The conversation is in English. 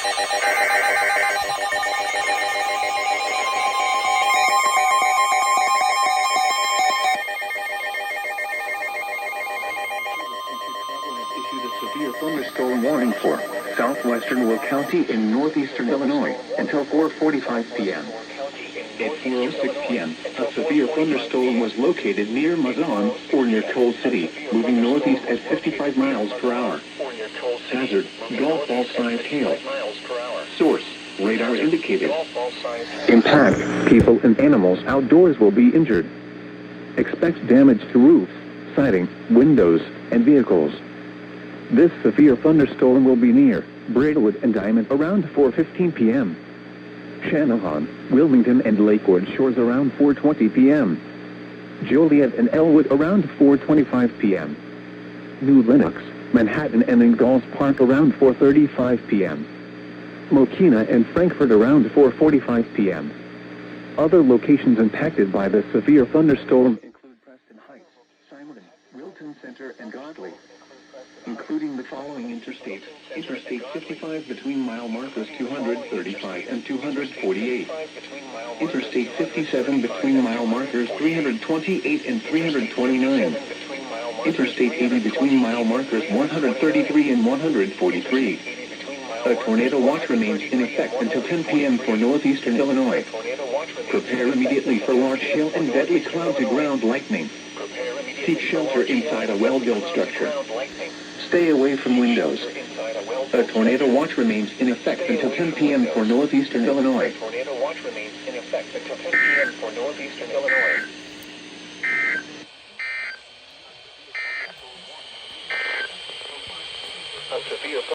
Issued a severe thunderstorm warning for southwestern Will County in northeastern Illinois until 4:45 p.m. At 4:06 p.m., a severe thunderstorm was located near Mazon, or near Coal City, moving northeast at 55 miles per hour. Hazard, golf ball-sized hail. Source, radar indicated. Impact, people and animals outdoors will be injured. Expect damage to roofs, siding, windows, and vehicles. This severe thunderstorm will be near Braidwood and Diamond around 4:15 p.m. Shanahan, Wilmington and Lakewood shores around 4:20 p.m. Joliet and Elwood around 4:25 p.m. New Lenox, Manhattan and Ingalls Park around 4:35 p.m. Mokina and Frankfort around 4:45 p.m. Other locations impacted by the severe thunderstorm include Preston Heights, Simon, Wilton Center, and Godley, including the following interstates: Interstate 55 between mile markers 235 and 248, Interstate 57 between mile markers 328 and 329, Interstate 80 between mile markers 133 and 143. A tornado watch remains in effect until 10 p.m. for northeastern Illinois. Prepare immediately for large hail and deadly cloud-to-ground lightning. Seek shelter inside a well-built structure. Stay away from windows. A tornado watch remains in effect until 10 p.m. for northeastern Illinois. A severe